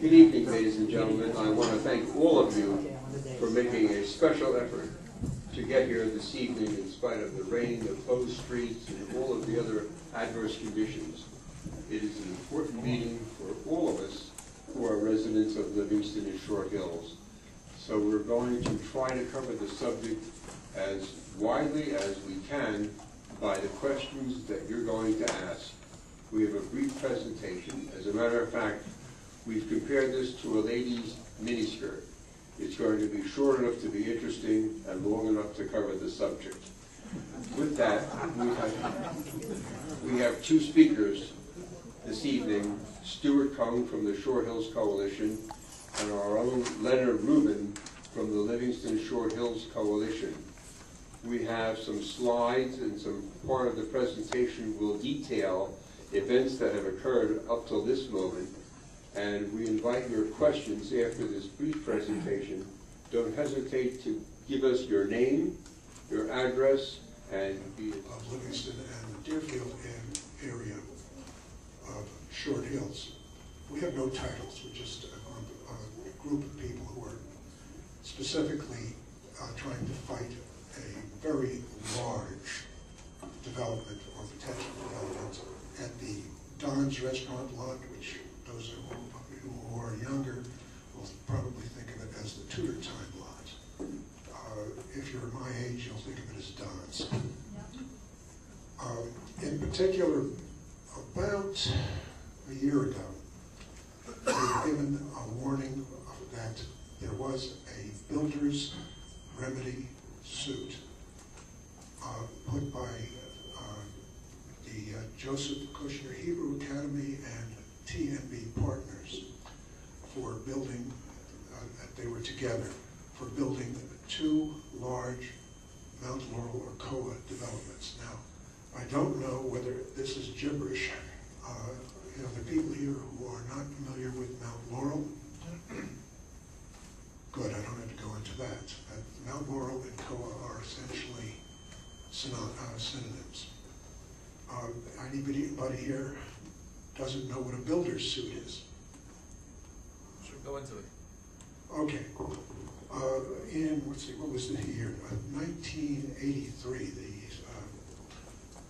Good evening, ladies and gentlemen. I want to thank all of you for making a special effort to get here this evening in spite of the rain, the closed streets, and all of the other adverse conditions. It is an important meeting for all of us who are residents of Livingston and Short Hills. So we're going to try to cover the subject as widely as we can by the questions that you're going to ask. We have a brief presentation. As a matter of fact, we've compared this to a lady's miniskirt. It's going to be short enough to be interesting and long enough to cover the subject. With that, we have two speakers this evening, Stuart Kung from the Short Hills Coalition and our own Leonard Rubin from the Livingston Short Hills Coalition. We have some slides and some part of the presentation will detail events that have occurred up till this moment, and we invite your questions after this brief presentation. Don't hesitate to give us your name, your address, and of Livingston and the Deerfield area of Short Hills. We have no titles. We're just a group of people who are specifically trying to fight a very large development or potential development at the Don's Restaurant lot, which those who are younger will probably think of it as the Tudor Time lot. If you're my age, you'll think of it as Don's. In particular, about a year ago, we were given a warning that there was a builder's remedy suit put by the Joseph Kushner Hebrew Academy and TNB Partners for building, they were together, for building two large Mount Laurel or COA developments. Now, I don't know whether this is gibberish. There are people here who are not familiar with Mount Laurel. Good, I don't have to go into that. Mount Laurel and COA are essentially synonyms. Anybody here doesn't know what a builder's suit is? Sure, go into it. Okay. Let's see, what was the year? 1983, the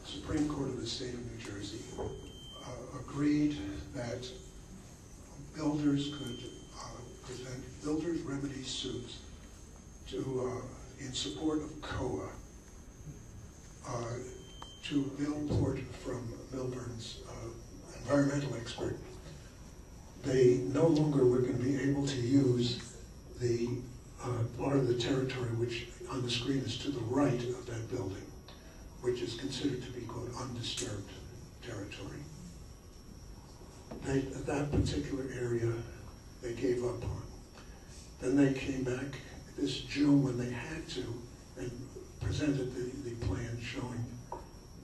Supreme Court of the State of New Jersey agreed that builders could present builders' remedy suits in support of COA to Bill Porter from Milburn's environmental expert. They no longer were going to be able to use the part of the territory which on the screen is to the right of that building, which is considered to be, quote, undisturbed territory. That particular area they gave up on. Then they came back this June when they had to and presented the plan showing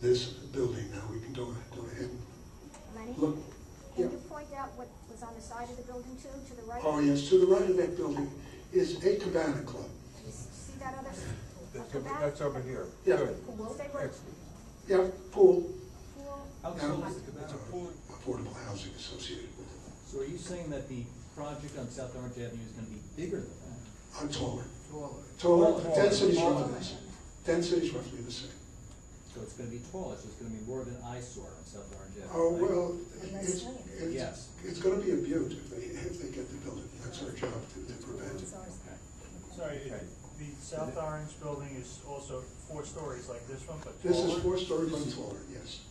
this building. Now we can go ahead and Lenny, look. Can you point out what was on the side of the building too, to the right? Oh yes, to the right of that building is a cabana club. Do you see that other cabana? That's over here. Yeah. Good. Pool? Stay right. Yeah, pool. Pool. How Now, tall is the cabana? affordable housing associated with it. So are you saying that the project on South Orange Avenue is going to be bigger than that? Taller. Taller. Density's Taller. roughly the same. Density's roughly the same. So it's going to be taller, so it's going to be more of an eyesore on South Orange Avenue. Oh, right? well, Yes. it's going to be a beaut if they get the building. That's our job to prevent it. Okay. Sorry, the South Orange building is also 4 stories like this one, but This is taller? 4 stories and taller, yes.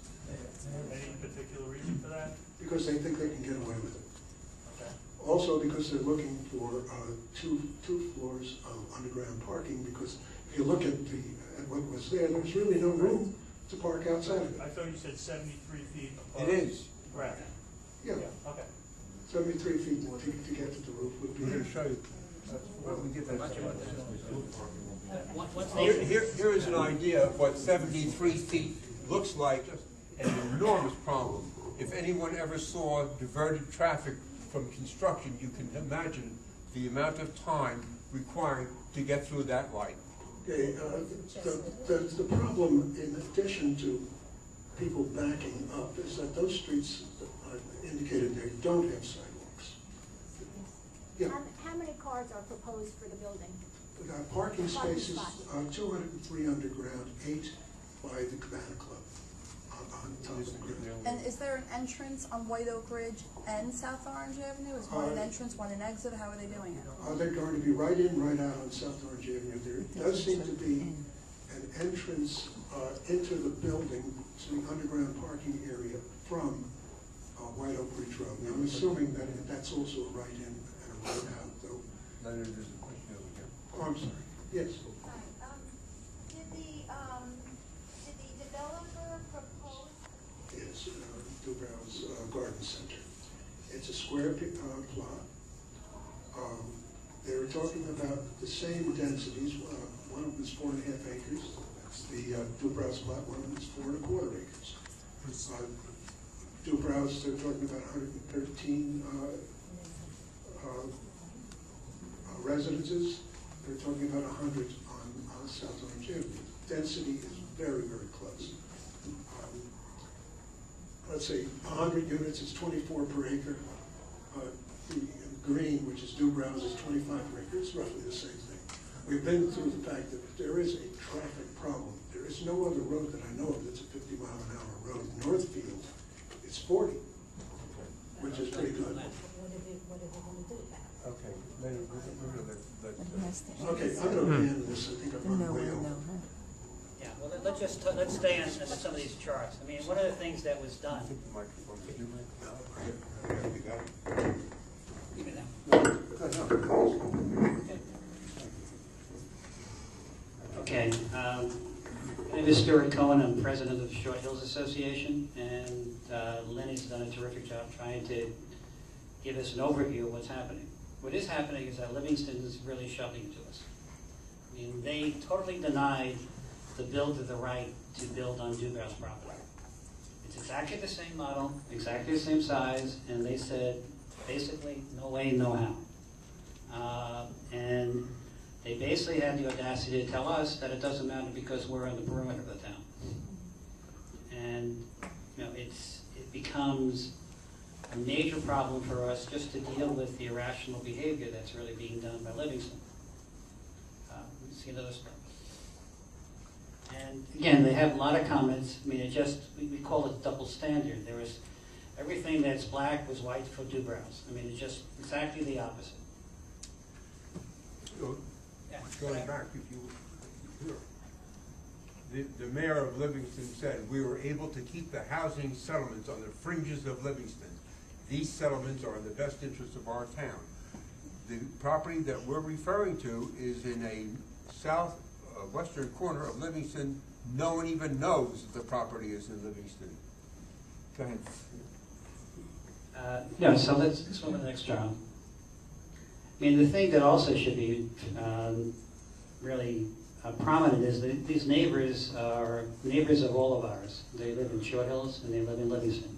Any particular reason for that? Because they think they can get away with it. Okay. Also because they're looking for two floors of underground parking, because if you look at what was there's really no room to park outside of it. I thought you said 73 feet above. It is. Right. Yeah, Okay. 73 feet to get to the roof would be. We're going to show you. Let me get that. What's Here is an idea of what 73 feet looks like, an enormous problem. If anyone ever saw diverted traffic from construction, you can imagine the amount of time required to get through that light. Okay, the problem, in addition to people backing up, is that those streets indicated there don't have sidewalks. Yeah. How many cars are proposed for the building? We got parking Parking spaces, spots. 203 underground, 8 by the Cabana Club on top of the ground. And is there an entrance on White Oak Ridge and South Orange Avenue? Is one an entrance, one an exit? How are they doing it? They're going to be right in, right out on South Orange Avenue. There does seem to be an entrance into the building, to the underground parking area from White Oak Ridge Road. Now, I'm assuming that that's also a right in and a right out, though. Leonard, there's a question over here. Oh, I'm sorry. Yes. Did the developer propose? Yes, Dubrow's Garden Center. It's a square plot. They were talking about the same densities. One of them is 4.5 acres. That's the Dubrow's plot. One of them is 4.25 acres. Dubrow's, they're talking about 113 residences. They're talking about 100 on South Orange Avenue. Density is very, very close. Let's say 100 units is 24 per acre. The green, which is Dubrow's, is 25 per acre. It's roughly the same thing. We've been through the fact that there is a traffic problem. There is no other road that I know of that's a 50-mile-an-hour road. Northfield, it's 40, which is pretty good. Okay, Leonard, we're gonna let. Okay, I'm going to end this. I think I've run way over. Yeah, well, let's stay on some of these charts. I mean, one of the things that was done. I think the microphone is you. You got it. Even now. Okay, my name is Stuart Cohen. I'm president of the Short Hills Association, and Lenny's done a terrific job trying to give us an overview of what's happening. What is happening is that Livingston is really shoving to us. I mean, they totally denied the builder the right to build on Dubrow's property. It's exactly the same model, exactly the same size, and they said, basically, no way, no how. And they basically had the audacity to tell us that it doesn't matter because we're on the perimeter of the town. And you know, it becomes a major problem for us just to deal with the irrational behavior that's really being done by Livingston. Let's see another slide. And again, they have a lot of comments. I mean, we call it double standard. There was everything that's black was white for Dubrow's. I mean, it's just exactly the opposite. Yeah, Going back, if you hear, the mayor of Livingston said we were able to keep the housing settlements on the fringes of Livingston. These settlements are in the best interest of our town. The property that we're referring to is in a southwestern corner of Livingston. No one even knows that the property is in Livingston. Go ahead. Yeah, so let's go to the next chart. I mean, the thing that also should be really prominent is that these neighbors are neighbors of all of ours. They live in Short Hills and they live in Livingston.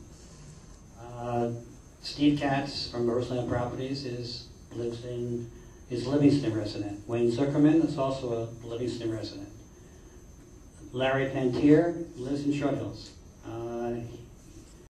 Steve Katz from Roseland Properties is Livingston resident. Wayne Zuckerman is also a Livingston resident. Larry Pantier lives in Short Hills.